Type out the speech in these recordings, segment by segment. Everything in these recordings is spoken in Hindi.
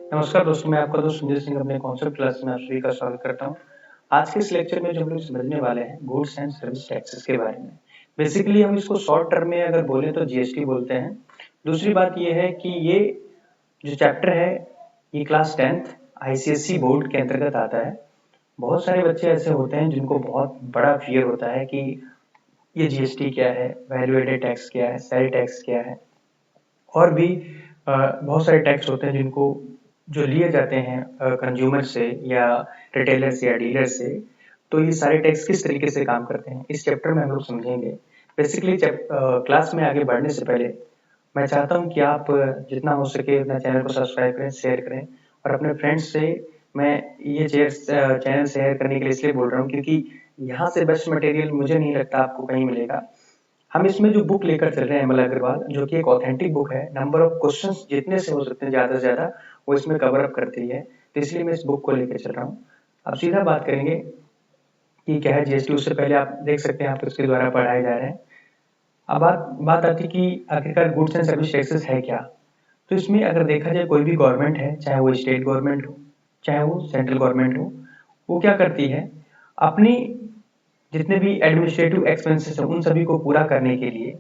नमस्कार दोस्तों, मैं आपका दोस्त संजय सिंह अपने कॉन्सेप्ट क्लास में आप सभी का स्वागत करता हूँ। आज के इस लेक्चर में जो हम लोग समझने वाले हैं गुड्स एंड सर्विस टैक्सेस के बारे में। बेसिकली हम इसको शॉर्ट टर्म में अगर बोले तो जीएसटी बोलते हैं। दूसरी बात ये है कि ये जो चैप्टर है ये क्लास 10th आईसीएसई बोर्ड के अंतर्गत आता है। बहुत सारे बच्चे ऐसे होते हैं जिनको बहुत बड़ा फियर होता है कि ये जीएसटी क्या है, वैल्यू एडेड टैक्स क्या है, सेल टैक्स क्या है, और भी बहुत सारे टैक्स होते हैं जिनको जो लिए जाते हैं कंज्यूमर से या रिटेलर से या डीलर से। तो ये सारे टैक्स किस तरीके से काम करते हैं इस चैप्टर में हम लोग समझेंगे। बेसिकली क्लास में आगे बढ़ने से पहले मैं चाहता हूं कि आप जितना हो सके अपना चैनल को सब्सक्राइब करें, शेयर करें, और अपने फ्रेंड्स से मैं ये चैनल शेयर करने के लिए इसलिए बोल रहा हूँ क्योंकि यहाँ से बेस्ट मटेरियल मुझे नहीं लगता आपको कहीं मिलेगा। हम इसमें जो बुक लेकर चल रहे हैं एमएल अग्रवाल, जो कि एक ऑथेंटिक बुक है, नंबर ऑफ क्वेश्चंस जितने से हो सकते हैं ज्यादा से ज्यादा वो इसमें कवर अप करती है। तो इसलिए मैं इस बुक को लेकर चल रहा हूँ। अब सीधा बात करेंगे कि क्या है जीएसटी। उससे पहले आप देख सकते हैं आप इसके द्वारा पढ़ाए जा रहे हैं। अब बात बात आती कि आखिरकार गुड्स एंड सर्विस टैक्सेस है क्या। तो इसमें अगर देखा जाए कोई भी गवर्नमेंट है, चाहे वो स्टेट गवर्नमेंट हो चाहे वो सेंट्रल गवर्नमेंट हो, वो क्या करती है अपनी जितने भी एडमिनिस्ट्रेटिव एक्सपेंसेस हैं उन सभी को पूरा करने के लिए,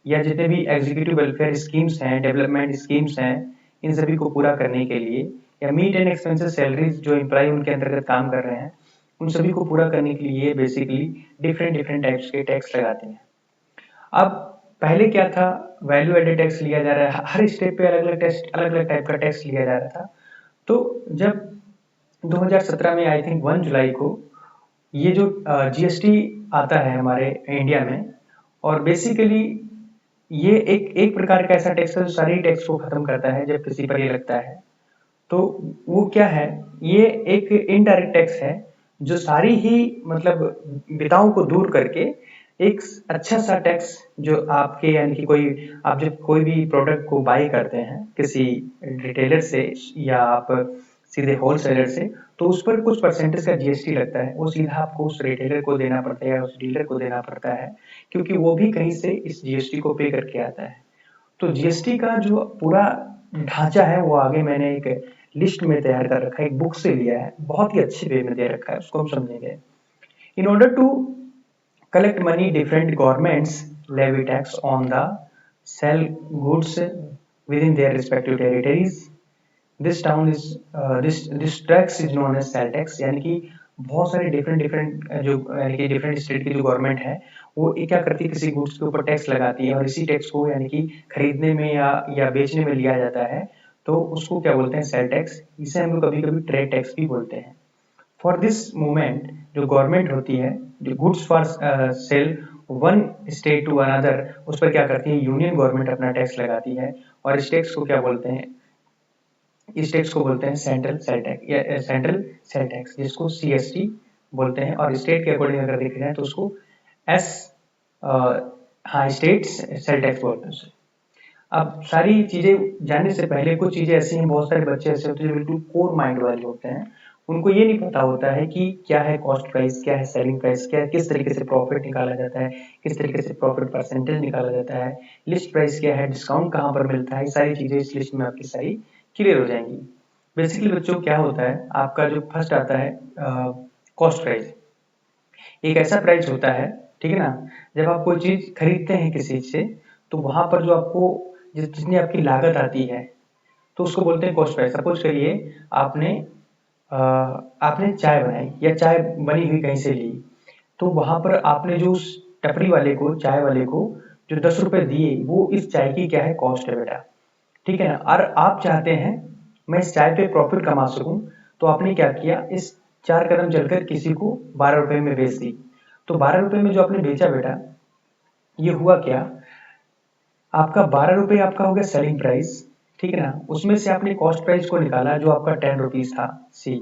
या जितने भी एग्जीक्यूटिव वेलफेयर स्कीम्स हैं, डेवलपमेंट स्कीम्स हैं, इन सभी को पूरा करने के लिए, या मीट एंड एक्सपेंसेस सैलरीज जो एम्प्लॉय उनके अंतर्गत काम कर रहे हैं उन सभी को पूरा करने के लिए बेसिकली डिफरेंट डिफरेंट टाइप्स के टैक्स लगाते हैं। अब पहले क्या था, वैल्यू एडेड टैक्स लिया जा रहा है, हर स्टेट पे अलग अलग टैक्स, अलग अलग टाइप का टैक्स लिया जा रहा था। तो जब 2017 में आई थिंक 1 जुलाई को ये जो जीएसटी आता है हमारे इंडिया में, और बेसिकली ये एक एक प्रकार का ऐसा टैक्स है जो सारी टैक्स को खत्म करता है जब किसी पर ये लगता है। तो वो क्या है, ये एक इनडायरेक्ट टैक्स है जो सारी ही मतलब बिताओं को दूर करके एक अच्छा सा टैक्स जो आपके यानी कि कोई आप जब कोई भी प्रोडक्ट को बाई करते हैं किसी रिटेलर से या आप सीधे होलसेलर से, तो उस पर कुछ परसेंटेज का जीएसटी लगता है, वो सीधा आपको उस रिटेलर को देना पड़ता है या उस डीलर को देना पड़ता है, क्योंकि वो भी कहीं से इस जीएसटी को पे करके आता है। तो जीएसटी का जो पूरा ढांचा है वो आगे मैंने एक लिस्ट में तैयार कर रखा है, एक बुक से लिया है, बहुत ही अच्छे वे में दे रखा है, उसको हम समझेंगे। In order to collect money, different governments levy tax on the sell goods within their respective territories. This tax is known as sell tax, यानी कि बहुत सारे डिफरेंट डिफरेंट जो यानी कि डिफरेंट स्टेट की जो गवर्नमेंट है वो ये क्या करती है, किसी गुड्स के ऊपर टैक्स लगाती है और इसी टैक्स को यानी कि खरीदने में या बेचने में लिया जाता है। तो उसको क्या बोलते हैं, सेल टैक्स। इसे हम लोग कभी कभी ट्रेड टैक्स भी बोलते हैं। फॉर दिस मूवमेंट जो गवर्नमेंट होती है, जो goods for sale one state to another, उस पर क्या करती है यूनियन गवर्नमेंट अपना टैक्स लगाती है। और इस टैक्स को क्या बोलते हैं, इस टैक्स को बोलते हैं सेंट्रल सेल टैक्स या सेंट्रल सेल टैक्स, जिसको सीएसटी बोलते हैं। और स्टेट के अकॉर्डिंग अगर देखा जाए तो उसको एस हाँ स्टेट सेल टैक्स बोलते हैं उसे। अब सारी चीजें जानने से पहले कुछ चीजें ऐसी हैं, बहुत सारे बच्चे ऐसे होते हैं जो बिल्कुल कोर माइंड वाले होते हैं, उनको ये नहीं पता होता है कि क्या है कॉस्ट प्राइस, क्या है सेलिंग प्राइस, क्या है, किस तरीके से प्रॉफिट निकाला जाता है, किस तरीके से प्रॉफिट परसेंटेज निकाला जाता है, लिस्ट प्राइस क्या है, डिस्काउंट कहाँ पर मिलता है, ये सारी चीजें इस लिस्ट में आपकी सारी क्लियर हो जाएंगी। बेसिकली बच्चों क्या होता है, आपका जो फर्स्ट आता है कॉस्ट प्राइस, एक ऐसा प्राइस होता है, ठीक है ना, जब आप कोई चीज खरीदते हैं किसी से, तो वहां पर जो आपको जितनी आपकी लागत आती है तो उसको बोलते हैं कॉस्ट प्राइस। सपोज करिए आपने आपने चाय बनाई या चाय बनी हुई कहीं से ली, तो वहां पर आपने जो उस टपरी वाले को, चाय वाले को जो 10 रुपए दिए, वो इस चाय की क्या है, कॉस्ट है बेटा, ठीक है ना। और आप चाहते हैं मैं इस चाय पे प्रॉफिट कमा सकूं, तो आपने क्या किया, इस 4 कदम चलकर किसी को 12 रुपए में बेच दी। तो 12 रुपए में जो आपने बेचा बेटा, ये हुआ क्या, आपका 12 रुपए आपका हो गया सेलिंग प्राइस, ठीक है ना। उसमें से आपने कॉस्ट प्राइस को निकाला जो आपका 10 रुपीज था, सी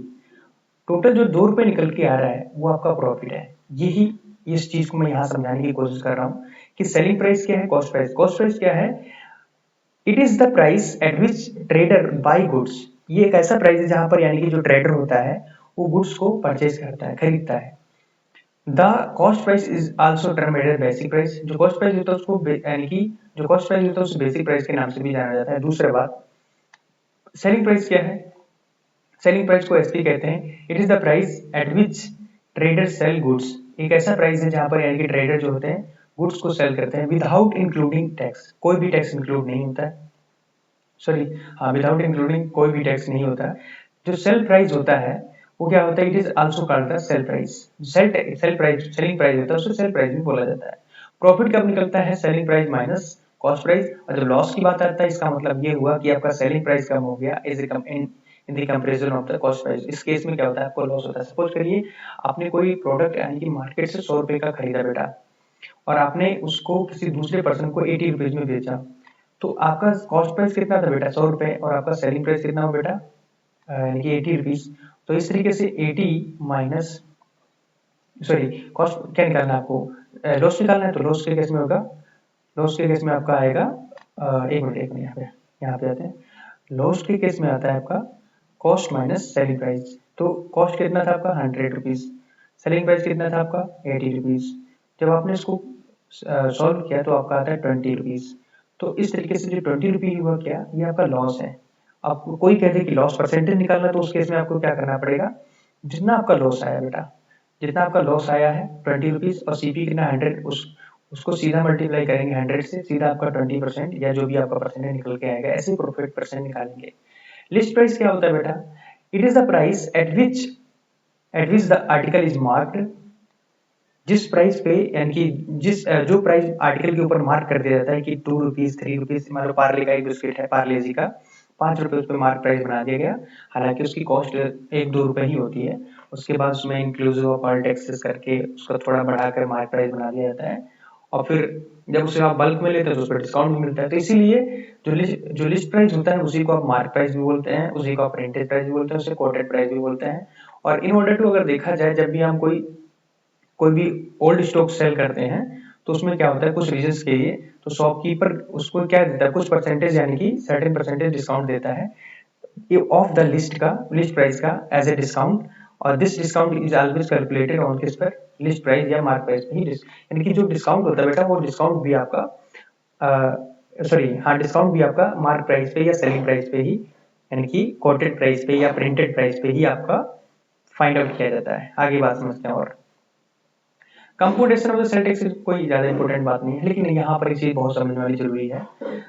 टोटल जो 2 रुपए निकल के आ रहा है वो आपका प्रॉफिट है। यही इस चीज को मैं यहाँ समझाने की कोशिश कर रहा हूँ कि सेलिंग प्राइस क्या है, कॉस्ट प्राइस। कॉस्ट प्राइस क्या है, it is the price at which trader by goods. ये एक ऐसा प्राइस है जहां पर यानी कि जो ट्रेडर होता है वो गुड्स को परचेज करता है, खरीदता है। The cost price is also termed as basic price. जो कॉस्ट प्राइस होता है उसको यानी कि जो कॉस्ट प्राइस होता है उसे बेसिक प्राइस के नाम से भी जाना जाता है। दूसरी बात, सेलिंग प्राइस क्या है, सेलिंग प्राइस को एसपी कहते हैं। It is the price at which trader sell goods, एक ऐसा प्राइस है जहां पर यानी कि ट्रेडर जो होते हैं गुड्स को सेल करते हैं विदाउट इंक्लूडिंग टैक्स, कोई भी टैक्स इंक्लूड नहीं होता है, सॉरी हाँ विदाउट इंक्लूडिंग कोई भी टैक्स नहीं होता। जो सेल प्राइस होता है वो क्या होता है, it is also called the sale price. Sale price selling price होता है उसे सेल प्राइस भी बोला जाता है। प्रॉफिट कब निकलता है, selling price minus cost price. और जब लॉस की बात आता है इसका मतलब ये हुआ कि आपका सेलिंग प्राइस कम हो गया is in the comparison of the cost price. इस केस में क्या होता है, आपको लॉस होता है। सपोज करिए आपने कोई प्रोडक्ट यानी कि मार्केट से 100 रुपए का खरीदा बेटा, और आपने उसको किसी दूसरे पर्सन को 80 रुपीज में बेचा, तो आपका कॉस्ट प्राइस कितना था बेटा, 100 रुपए, और आपका सेलिंग प्राइस कितना हो बेटा, यानी कि 80 रुपीज। तो इस तरीके से 80 माइनस, सॉरी कॉस्ट क्या निकालना है आपको, लॉस निकालना है। तो लॉस के केस में होगा, लॉस के केस में आपका आएगा एक मिनट यहाँ पे आते हैं। लॉस के केस में आता है आपका कॉस्ट माइनस सेलिंग प्राइस। तो कॉस्ट कितना था आपका 100 रुपीज, सेलिंग प्राइस कितना था आपका 80 रुपीज। जब आपने इसको सॉल्व किया तो आपका आता है 20 रुपीज। तो इस तरीके से जो 20 रुपीज हुआ क्या, ये आपका लॉस है। आपको कोई कह दे कि लॉस परसेंटेज निकालना, तो उस केस में आपको क्या करना पड़ेगा, जितना आपका लॉस आया बेटा, जितना आपका लॉस आया है 20 रुपीज, और सीपी कितना 100, उसको सीधा मल्टीप्लाई करेंगे 100 से, सीधा आपका 20% या जो भी आपका परसेंटेज निकल के आएगा, ऐसे प्रॉफिट परसेंट निकालेंगे। लिस्ट प्राइस क्या होता है बेटा, it is the price at which the article is marked, जिस प्राइस पे यानी कि जो प्राइस आर्टिकल के ऊपर मार्क कर दिया जाता है कि 2 रुपीज 3 रुपीज, मान लो पार्ले का एक बिस्किट है, पार्ले जी का 5 रुपए उस पर मार्क प्राइस बना दिया गया, हालांकि उसकी कॉस्ट 1-2 रुपए ही होती है। उसके बाद उसमें इंक्लूसिव ऑफ ऑल टैक्सेस करके उसका थोड़ा बढ़ाकर मार्क प्राइस बना दिया जाता है, और फिर जब उसे आप बल्क में लेते हैं तो उस पर डिस्काउंट भी मिलता है। तो इसीलिए जो लिस्ट प्राइस होता है उसी को आप मार्क प्राइस भी बोलते हैं, उसी को आप प्रिंटेड प्राइस भी बोलते हैं, उसे कोटेड प्राइस भी बोलते हैं। और इन ऑर्डर टू अगर देखा जाए, जब भी हम कोई भी ओल्ड स्टॉक सेल करते हैं तो उसमें क्या होता है, कुछ रीजंस के लिए तो शॉपकीपर उसको क्या देता है, कुछ परसेंटेज यानी कि सर्टेन परसेंटेज डिस्काउंट देता है ऑफ द लिस्ट प्राइस का एज ए डिस्काउंट। और this discount is always calculated on किस पर, लिस्ट प्राइस या मार्क प्राइस पे ही। यानी कि जो डिस्काउंट होता है बेटा, वो डिस्काउंट भी आपका सॉरी हाँ डिस्काउंट भी आपका मार्क प्राइस पे या सेलिंग प्राइस पे ही, यानी कि कोटेड प्राइस पे या प्रिंटेड प्राइस पे ही आपका फाइंड आउट किया जाता है। आगे बात समझते हैं। और computation of the sale tax कोई ज्यादा इंपॉर्टेंट बात नहीं है, लेकिन यहाँ पर एक चीज बहुत समझने वाली जरूरी है।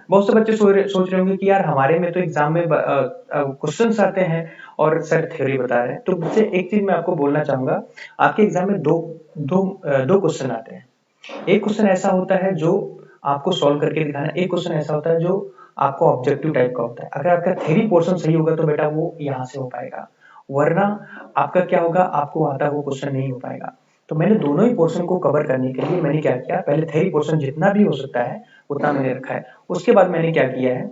बहुत से बच्चे सोच रहे होंगे कि यार हमारे में तो एग्जाम में क्वेश्चंस आते हैं और सर थ्योरी बता रहे हैं। तो मुझे एक चीज मैं आपको बोलना चाहूंगा, आपके एग्जाम में दो क्वेश्चन आते हैं। एक क्वेश्चन ऐसा होता है जो आपको सॉल्व करके दिखाना है, एक क्वेश्चन ऐसा होता है जो आपको ऑब्जेक्टिव टाइप का होता है। अगर आपका थ्योरी पोर्शन सही होगा तो बेटा वो यहाँ से हो पाएगा, वरना आपका क्या होगा, आपको आता वो क्वेश्चन नहीं हो पाएगा। तो मैंने दोनों ही पोर्शन को कवर करने के लिए मैंने क्या किया, पहले थ्योरी पोर्शन जितना भी हो सकता है उतना मैंने रखा है। उसके बाद मैंने क्या किया है,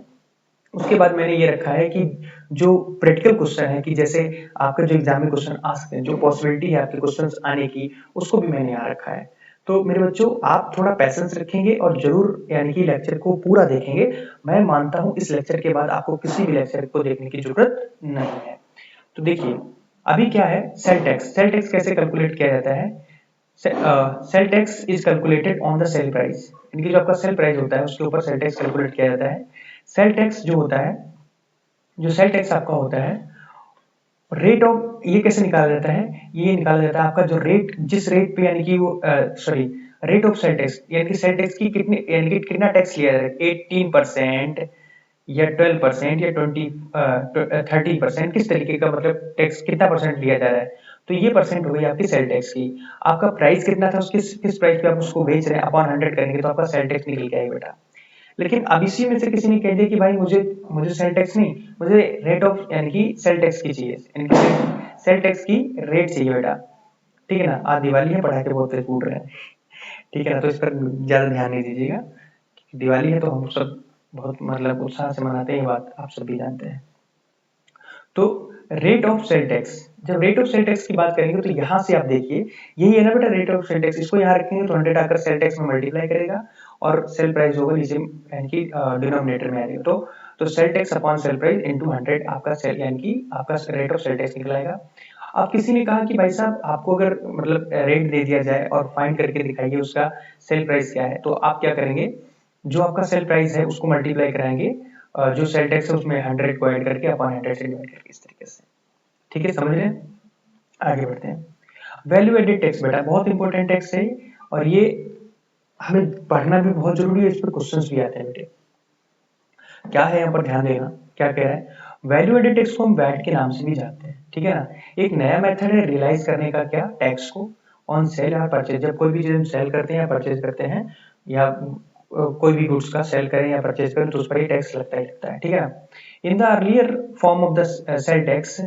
उसके बाद मैंने ये रखा है कि जो प्रैक्टिकल क्वेश्चन है, कि जैसे आपका जो एग्जाम में क्वेश्चन आ सकते हैं, जो पॉसिबिलिटी है आपके क्वेश्चंस आने की, उसको भी मैंने यहाँ रखा है। तो मेरे बच्चों आप थोड़ा पैसेंस रखेंगे और जरूर यानी कि लेक्चर को पूरा देखेंगे। मैं मानता हूँ इस लेक्चर के बाद आपको किसी भी लेक्चर को देखने की जरूरत नहीं है। तो देखिए अभी क्या है, सेल टैक्स। सेल टैक्स कैसे कैलकुलेट किया जाता है, sale tax is calculated on the sale price, यानी कि जो आपका सेल प्राइस होता है उसके ऊपर सेल टैक्स कैलकुलेट किया जाता है। सेल टैक्स जो होता है, जो सेल टैक्स आपका होता है, रेट ऑफ, ये कैसे निकाला जाता है, ये निकाला जाता है आपका जो रेट, जिस रेट पे यानी कि वो sorry rate of sale tax, यानी कि सेल टैक्स की कितनी यानी कि कितना टैक्स लिया जा रहा है, 18% या 12% या 30%, किस तरीके का मतलब टैक्स कितना परसेंट लिया जा रहा है। तो ये परसेंट हो गई आपकी सेल टैक्स की। आपका प्राइस कितना था, उसके किस प्राइस पे आप उसको बेच रहे हैं, अपॉन 100 करेंगे तो आपका सेल टैक्स निकल के आएगा बेटा। लेकिन अब इसी में से किसी ने कह दिया कि भाई मुझे मुझे सेल टैक्स नहीं, मुझे रेट ऑफ यानी कि सेल टैक्स की चाहिए, यानी कि सेल टैक्स की रेट चाहिए बेटा। ठीक है ना, आज दिवाली है, पटाखे बहुत तेज फूट रहे हैं, ठीक है ना, तो इस पर ज्यादा ध्यान नहीं दीजिएगा। दिवाली है तो हम सब बहुत मतलब उत्साह से मनाते हैं, ये बात आप सब भी जानते हैं। तो रेट ऑफ सेल टैक्स, जब रेट ऑफ सेल टैक्स की बात करेंगे तो यहाँ से आप देखिए यही है ना बेटा, रेट ऑफ सेल टैक्स, इसको यहाँ रखेंगे तो 100 आकर सेल टैक्स में मल्टीप्लाई करेगा और सेल प्राइस होगा नीचे यानी कि डिनोमिनेटर में आएगा। तो sale tax upon sale price into 100 आपका सेल यानी कि आपका रेट ऑफ सेल टैक्स निकलाएगा। अब किसी ने कहा कि भाई साहब आपको अगर मतलब रेट दे दिया जाए और फाइंड करके दिखाइए उसका सेल प्राइस क्या है, तो आप क्या करेंगे, जो आपका सेल प्राइस है उसको मल्टीप्लाई कराएंगे, जो सेल टैक्स है उसमें 100 को ऐड करके अपॉन 100 से डिवाइड करके, इस तरीके से। ठीक है, समझ रहे हैं? आगे बढ़ते हैं। वैल्यू एडेड टैक्स बेटा बहुत इंपॉर्टेंट टैक्स है, और ये हमें पढ़ना भी बहुत जरूरी है, इस पर क्वेश्चंस भी आते हैं बेटे। क्या है यहाँ पर ध्यान देना, क्या कह रहा है, वैल्यू एडेड टैक्स को हम वैट के नाम से भी जानते हैं, ठीक है ना। एक नया मेथड है रियलाइज करने का, क्या, टैक्स को ऑन सेल या परचेज। जब कोई भी चीज हम सेल करते हैं या परचेज करते हैं, या कोई भी गुड्स का सेल करें या परचेज करें, तो उस पर ही टैक्स लगता ही लगता है, ठीक है ना। In the earlier form of the sale tax,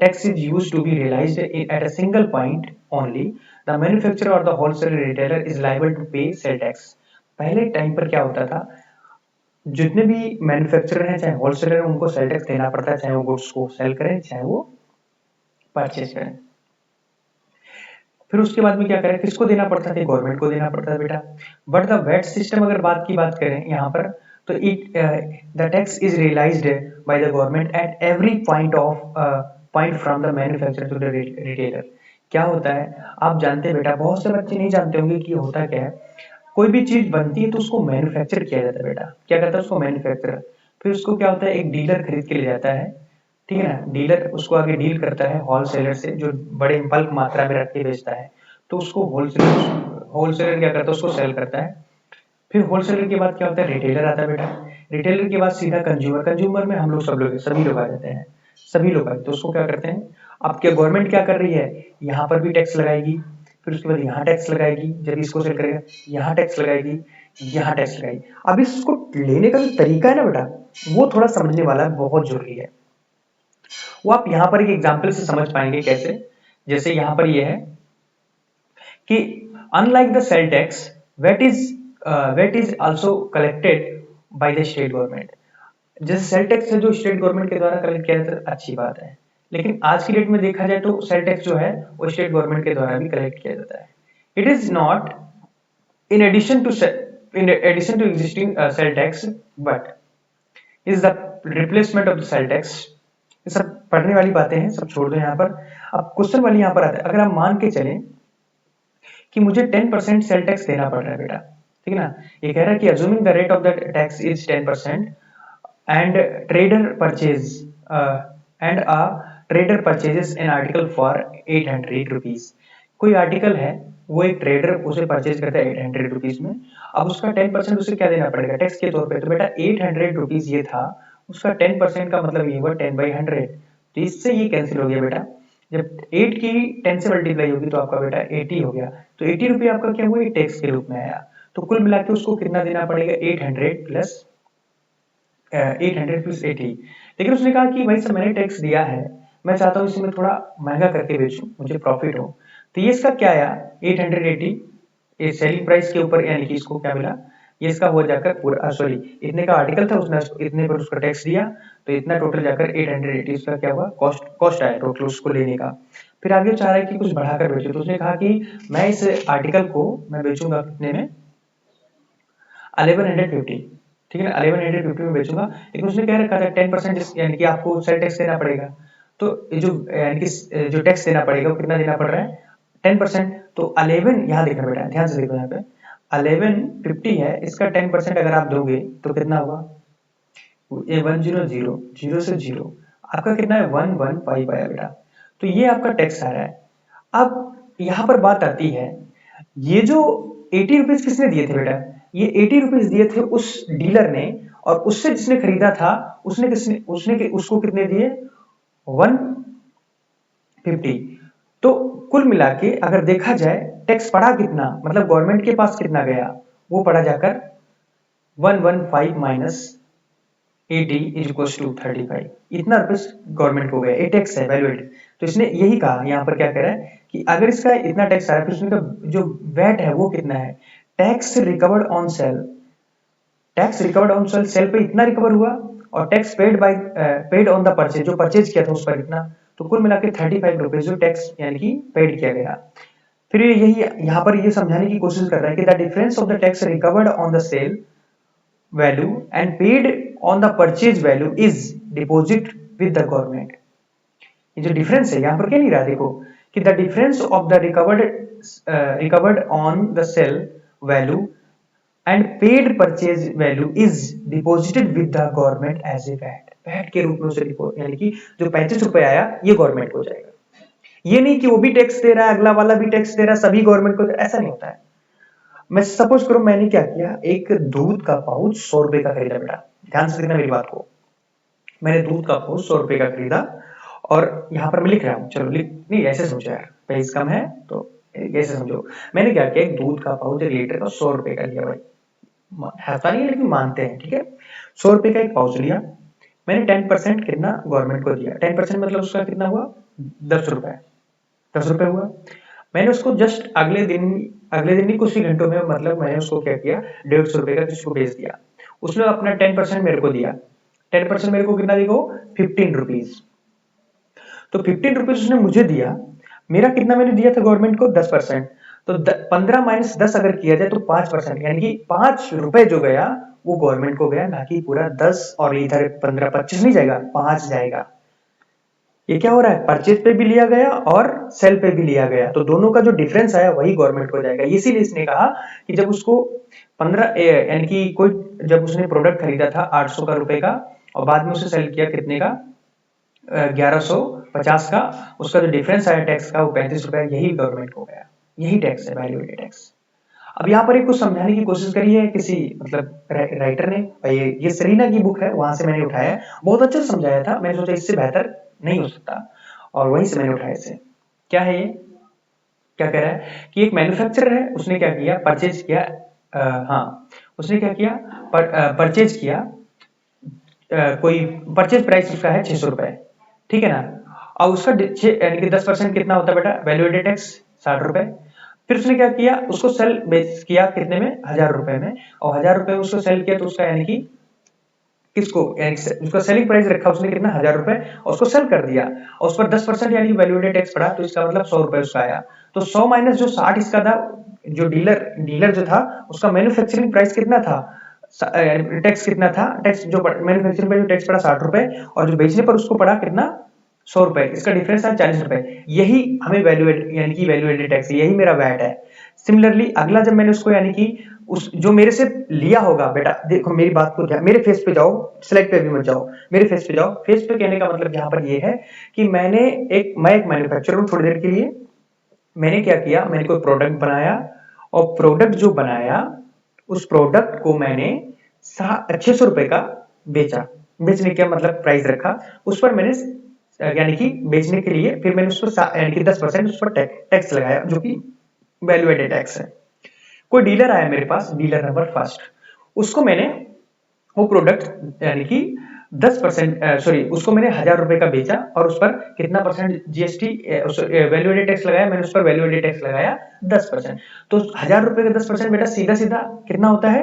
tax is used to be realized at a single point only. The manufacturer or the wholesaler retailer is liable to pay sale tax. पहले टाइम पर क्या होता था, जितने भी मैन्युफैक्चरर हैं चाहे होलसेलर हैं, उनको सेल टैक्स देना पड़ता है, चाहे वो गुड्स को सेल करें चाहे वो परचेज करें। फिर उसके बाद में क्या करें, किसको देना पड़ता था, गवर्नमेंट को देना पड़ता है बेटा। बट द वैट सिस्टम अगर बात करें यहाँ पर, तो it the tax is realized by the government at every point from the manufacturer to the retailer. क्या होता है, आप जानते हैं बेटा, बहुत से बच्चे नहीं जानते होंगे कि होता क्या है। कोई भी चीज बनती है तो उसको मैन्युफैक्चर किया जाता है बेटा, क्या कहता है उसको, मैन्युफैक्चर। फिर उसको क्या होता है, एक डीलर खरीद के ले जाता है, ठीक है ना। डीलर उसको आगे डील करता है होलसेलर से, जो बड़े बल्क मात्रा में रख के बेचता है, तो उसको होलसेलर होलसेलर क्या करता है, उसको सेल करता है। फिर होलसेलर के बाद क्या होता है, रिटेलर आता है बेटा। रिटेलर के बाद सीधा कंज्यूमर। कंज्यूमर में हम लोग सब लोग सभी लोग आ जाते हैं, सभी लोग आए तो उसको क्या करते हैं, अब क्या गवर्नमेंट क्या कर रही है, यहाँ पर भी टैक्स लगाएगी, फिर उसके बाद यहाँ टैक्स लगाएगी, जब इसको सेल करेगा यहाँ टैक्स लगाएगी, यहाँ टैक्स लगाएगी। अब इसको लेने का जो तरीका है ना बेटा, वो थोड़ा समझने वाला बहुत जरूरी है। वो आप यहाँ पर एक एग्जाम्पल से समझ पाएंगे कैसे। जैसे यहाँ पर ये है कि unlike the sale tax, VAT is also collected by the state government. जैसे सेल टैक्स है जो स्टेट गवर्नमेंट के द्वारा कलेक्ट किया जाता है, अच्छी बात है, लेकिन आज की डेट में देखा जाए तो सेल टैक्स जो है वो स्टेट गवर्नमेंट के द्वारा भी कलेक्ट किया जाता है। It is not in addition to existing cell tax, but is the replacement of the cell tax। ये सब पढ़ने वाली बातें हैं, सब छोड़ दो यहाँ पर। अब क्वेश्चन वाली यहाँ पर आता है, अगर आप मान के चलें कि मुझे 10% सेल टैक्स देना पड़ रहा है बेटा, ठीक है ना। ये कह रहा है कि assuming the rate of the tax is 10% and trader purchase and a trader purchases an article for 800 rupees। कोई आर्टिकल है, वो एक ट्रेडर उसे परचेज करता है 800 रुपीज में। अब उसका 10% उसे क्या देना पड़ेगा, टैक्स के तौर पे। तो बेटा 800 रुपीज ये था, उसका 10% का मतलब ये हुआ 10/100। तो इससे ये कैंसिल हो गया बेटा। जब 8 की 10 से मल्टीप्लाई होगी तो आपका बेटा 80 हो गया। तो 80 रुपये आपका क्या हुआ, टैक्स के रूप में आया। तो कुल मिला के उसको कितना देना पड़ेगा, 800 प्लस 80। लेकिन उसने कहा कि भाई सर मैंने टैक्स दिया है, मैं चाहता हूँ इसे मैं थोड़ा महंगा करके बेचूं, मुझे प्रॉफिट हो। तो ये इसका क्या आया, 880 ये सेलिंग प्राइस के ऊपर, यानी कि इसको क्या मिला, ये इसका हो जाकर पूरा, सॉरी इतने का आर्टिकल था, उसने इतने पर उसका टैक्स दिया, तो इतना टोटल जाकर 880 उसका क्या हुआ, कॉस्ट आया टोटल उसको लेने का। फिर आगे चाह रहा है कि कुछ बढ़ाकर बेचो, तो उसने कहा कि मैं इस आर्टिकल को मैं बेचूंगा कितने में, 1150, ठीक है ना, 1150 में बेचूंगा। लेकिन उसने कह रखा था 10%, यानी कि आपको सेल टैक्स देना पड़ेगा। तो जो यानी कि जो टैक्स देना पड़ेगा वो कितना देना पड़ रहा है, 10%। तो 11, यहाँ देखना बेटा, ध्यान से देखो यहाँ पे 1150 है, इसका 10% अगर आप दोगे तो कितना होगा, ये 100, जीरो से जीरो, आपका कितना है 115 आया बेटा। तो ये आपका टैक्स आ रहा है। अब यहाँ पर बात आती है, ये जो 80 रुपीज किसने दिए थे बेटा, ये 80 रुपीज दिए थे उस डीलर ने, और उससे जिसने खरीदा था उसको कितने दिए, 150। तो कुल मिला के अगर देखा जाए टैक्स पड़ा कितना, मतलब गवर्नमेंट के पास कितना गया, वो पड़ा जाकर 115 माइनस 80 इज इक्वल टू 35। इतना रुपीस गवर्नमेंट को गया, ये टैक्स है वैल्यूएट। तो इसने यही कहा यहाँ पर, क्या कह रहा है कि अगर इसका इतना टैक्स आ रहा है, फिर उसमें जो वैट है वो कितना है, tax recovered on sale. Tax recovered on sale, sale पे इतना रिकवर हुआ, और tax paid on the purchase, जो परचेज किया था उस पर इतना। तो कुल मिला के 35 रुपीज जो टैक्स यानी कि पेड किया गया। फिर यही यहाँ पर ये समझाने की कोशिश कर रहा है कि the difference of the tax recovered on the sale value and paid on the purchase value is deposit with the government. ये जो डिफरेंस है यहाँ पर क्या नहीं रहा, देखो कि the difference of the recovered on the sale value and paid purchase value is deposited with the government as a VAT. VAT के रूप में उसे रिपोर्ट, यानी कि जो 35 रुपए आया ये गवर्नमेंट को जाएगा। ये नहीं कि वो भी टैक्स दे रहा है, अगला वाला भी टैक्स दे रहा है, सभी गवर्नमेंट को, ऐसा नहीं होता है। मैं सपोज करो मैंने क्या किया, एक दूध का पाउच 100 रुपए का खरीदा बेटा, ध्यान से देखना मेरी बात को। मैंने दूध का पाउच 100 रुपए का खरीदा और यहाँ पर मैं लिख रहा हूँ, चलो लिख नहीं, ऐसे समझो यार, प्राइस कम है तो ऐसे समझो। मैंने क्या किया, एक दूध का पाउच 1 लीटर का 100 रुपए का लिया भाई, ऐसा नहीं है लेकिन मानते हैं, ठीक है। 100 रुपए का एक पाउच लिया, मैंने 10% कितना गवर्नमेंट को दिया, 10% मतलब उसका कितना हुआ, 10 रुपए, 10 रुपए हुआ। मैंने उसको जस्ट अगले दिन नहीं कुछ ही घंटों में, मतलब मैंने उसको क्या किया, 150 रुपए का किसी को बेच दिया। उसने अपना 10% मेरे को दिया, 10% मेरे को कितना देगा, 15 रुपीज। तो 15 रुपीज उसने मुझे दिया, मेरा कितना मैंने दिया था गवर्नमेंट को, 10%। तो 15 माइनस 10 अगर किया जाए तो 5%, यानी कि 5 रुपए जो गया वो गवर्नमेंट को गया, ना कि पूरा 10 और इधर 15 25 नहीं जाएगा, 5 जाएगा। ये क्या हो रहा है, परचेज पे भी लिया गया और सेल पे भी लिया गया, तो दोनों का जो डिफरेंस आया वही गवर्नमेंट को जाएगा। इसीलिए इसने कहा कि जब उसको 15 यानी कि कोई जब उसने प्रोडक्ट खरीदा था 800 का रुपए का और बाद में उसे सेल किया कितने का, 1150 का, उसका जो डिफरेंस आया टैक्स का वो 35 रुपए, यही गवर्नमेंट को गया, यही टैक्स है, वैल्यू एडेड टैक्स। अब यहाँ पर एक कुछ समझाने की कोशिश करी है किसी मतलब राइटर ने, ये सरीना की बुक है, वहां से मैंने उठाया, बहुत अच्छा समझाया था, मैंने सोचा इससे बेहतर नहीं हो सकता और वहीं से मैंने उठाया इसे। क्या है ये, क्या कह रहा है कि एक मैन्युफैक्चरर है, उसने क्या किया, परचेज किया, हाँ उसने क्या किया, परचेज किया, कोई परचेज प्राइस उसका है 600 रुपए, ठीक है ना। और उसका यानी कि 10% कितना होता है बेटा, वैल्यू एडेड टैक्स 60 रुपए। फिर उसने क्या किया, उसको सेल बेच किया कितने में, 1000 रुपए में, और 1000 रुपए में उसको सेल किया तो उसका यानी कि किसको, यानी उसका सेलिंग प्राइस रखा उसने कितना, 1000 रुपए, और उसको सेल कर दिया और उस पर 10% यानी कि वैल्यू एडेड टैक्स पड़ा, तो इसका मतलब 100 रुपए उसका आया। तो 100 माइनस जो 60 इसका था, जो डीलर जो था उसका मैन्युफैक्चरिंग प्राइस कितना था, टैक्स कितना था, टैक्स जो मैन्युफैक्चरिंग पे जो टैक्स पड़ा 60 रुपए, और जो बेचने पर उसको पड़ा कितना, 100 रुपए, इसका डिफरेंस है 40 रुपए। यही हमें वैल्यू यानी कि वैल्यू एडेड टैक्स, यही मेरा वैट है। सिमिलरली अगला जब मैंने उसको यानी कि उस जो मेरे से लिया होगा, बेटा देखो मेरी बात को, क्या मेरे फेस पे जाओ, स्लाइड पे भी मत जाओ, मेरे फेस पे जाओ। फेस पे कहने का मतलब यहाँ पर ये है कि मैं एक मैन्युफैक्चरर हूँ, थोड़ी देर के लिए मैंने क्या किया, मैंने कोई प्रोडक्ट बनाया और प्रोडक्ट जो बनाया उस प्रोडक्ट को मैंने 600 रुपए का बेचा, बेचने का मतलब प्राइस रखा, उस पर मैंने यानी कि बेचने के लिए फिर मैंने उस पर यानी कि 10% उस पर टैक्स लगाया, जो कि वैल्यू एडेड टैक्स है। कोई डीलर आया मेरे पास, डीलर नंबर फर्स्ट, उसको मैंने वो प्रोडक्ट यानी कि 10% सॉरी उसको मैंने 1000 रुपए का बेचा और उस पर कितना percent GST value added tax लगाया, मैंने उस पर वैल्यू एडेड टैक्स लगाया 10%। तो 1000 रुपए का 10% बेटा सीधा सीधा कितना होता है,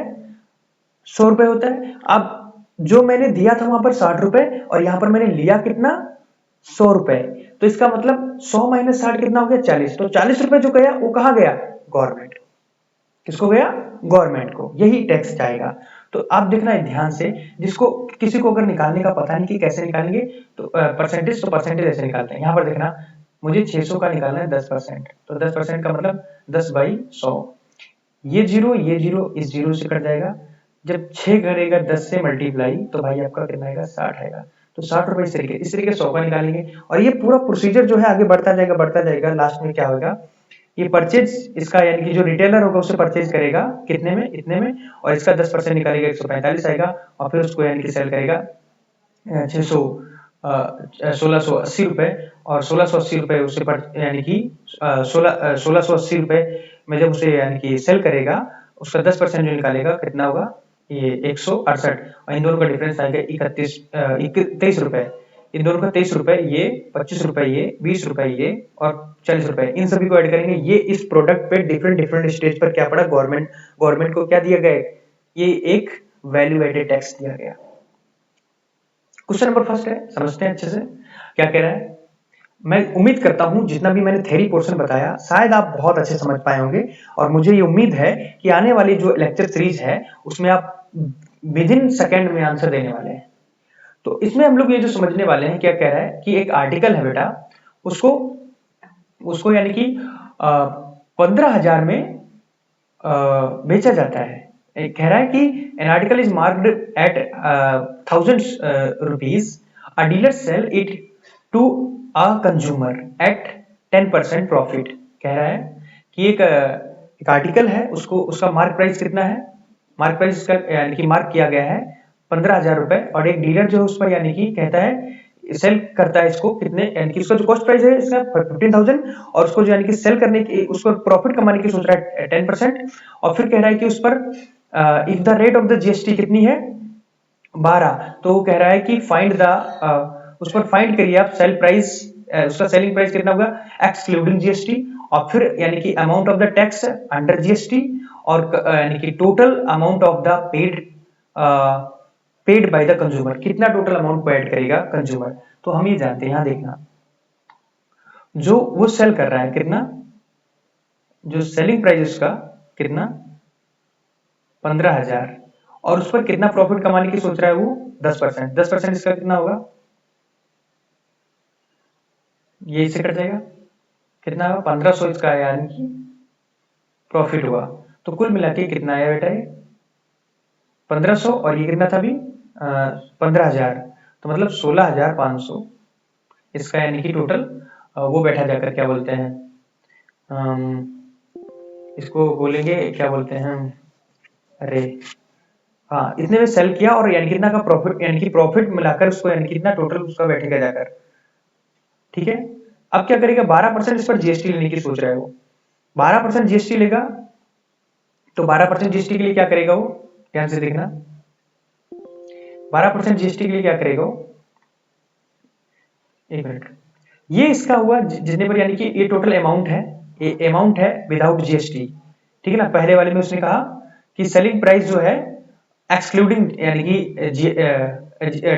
100 रुपए होता है। अब जो मैंने दिया था वहां पर 60 रुपए और यहाँ पर मैंने लिया कितना, 100 रुपए, तो इसका मतलब 100 माइनस 60 कितना हो गया, 40। तो 40 रुपए जो गया वो कहाँ गया, गवर्नमेंट, किसको गया, गवर्नमेंट को, यही टैक्स जाएगा। तो आप देखना है ध्यान से, जिसको किसी को अगर निकालने का पता नहीं कि कैसे निकालेंगे तो परसेंटेज, तो परसेंटेज ऐसे निकालते हैं। यहाँ पर देखना, मुझे 600 का निकालना है 10%, तो 10% का मतलब 10/100, ये जीरो इस जीरो से कट जाएगा, जब 6 करेगा 10 से मल्टीप्लाई तो भाई आपका कितना आएगा, 60 आएगा। तो 60 रुपए इस तरीके 100 का निकालेंगे और ये पूरा प्रोसीजर जो है आगे बढ़ता जाएगा, लास्ट में क्या होगा, ये परचेज इसका यानी कि जो रिटेलर होगा उसे परचेज करेगा कितने में, इतने में, और इसका 10% निकालेगा 145 आएगा, और फिर उसको यानी कि सेल करेगा 600 1680 रुपए, और 1680 रुपए उसे यानी कि 1680 रुपए में जब उसे यानी कि सेल करेगा, उसका 10% जो निकालेगा कितना होगा, ये 168, और इन दोनों का डिफरेंस आएगा 23 रुपए, इन दोनों का 23 रुपए, ये 25 रुपए, ये 20 रुपए, ये और 40 रुपए, इन सभी को ऐड करेंगे, ये इस प्रोडक्ट पे डिफरेंट स्टेज पर क्या पड़ा, गवर्नमेंट को क्या दिया गया, ये एक वैल्यू एडेड टैक्स दिया गया। क्वेश्चन नंबर फर्स्ट है, समझते हैं अच्छे से क्या कह रहा है। मैं उम्मीद करता हूं जितना भी मैंने थ्योरी पोर्शन बताया शायद आप बहुत अच्छे समझ पाए होंगे, और मुझे ये उम्मीद है कि आने वाली जो लेक्चर सीरीज है उसमें आप विद इन सेकेंड में आंसर देने वाले हैं। तो इसमें हम लोग ये जो समझने वाले हैं, क्या कह रहा है कि एक आर्टिकल है बेटा, उसको उसको यानी कि 15,000 में बेचा जाता है, कह रहा है कि an article is marked at 1000 rupees, a dealer sell it to a consumer at 10% profit. कह रहा है कि एक आर्टिकल है, उसको उसका मार्क प्राइस कितना है, मार्क प्राइस का यानी कि मार्क किया गया है 15,000 रुपए, और एक डीलर जो है उस पर यानी कि कहता है सेल करता है इसको कितने, यानी कि उसका जो कॉस्ट प्राइस है इसका 15,000, और उसको जो यानी कि सेल करने की, उसको प्रॉफिट कमाने की सोच रहा है 10%। और फिर कह रहा है कि उस पर if the rate of the GST कितनी है 12, तो वो कह रहा है कि फाइंड द उस पर फाइंड करिए आप सेल प्राइस, उसका सेलिंग प्राइस कितना होगा एक्सक्लूडिंग जीएसटी, और फिर यानी कि amount of the tax under GST, और यानी कि total amount of the paid by the consumer, कितना टोटल अमाउंट पेड करेगा कंज्यूमर। तो हम ये जानते हैं, यहां देखना जो वो सेल कर रहा है कितना, जो सेलिंग प्राइस उसका कितना 15,000, और उस पर कितना प्रॉफिट कमाने की सोच रहा है वो 10%, 10% इसका कितना होगा, ये इससे कट जाएगा, कितना होगा 1500 इसका यानी कि प्रॉफिट हुआ। तो कुल मिला के कितना आया बेटा ये 1500, और ये कितना था अभी 15,000, तो मतलब 16,500 इसका यानी कि टोटल वो बैठा जाकर क्या बोलते हैं, अम, इसको बोलेंगे क्या बोलते हैं, अरे हाँ इतने में सेल किया, और यानी कितना का प्रॉफिट, यानी कि प्रॉफिट मिलाकर उसको यानी कितना टोटल उसका बैठेगा जाकर। ठीक है, अब क्या करेगा 12% इस पर जीएसटी लेने की सोच रहा है वो, 12% जीएसटी लेगा। तो 12% जीएसटी के लिए क्या करेगा वो, ध्यान से देखना, 12% जीएसटी के लिए क्या करेगा वो, एक मिनट, ये इसका हुआ जितने पर, यानी कि ये टोटल अमाउंट है, ये अमाउंट है विदाउट जीएसटी। ठीक है ना, पहले वाले में उसने कहा कि सेलिंग प्राइस जो है एक्सक्लूडिंग यानी कि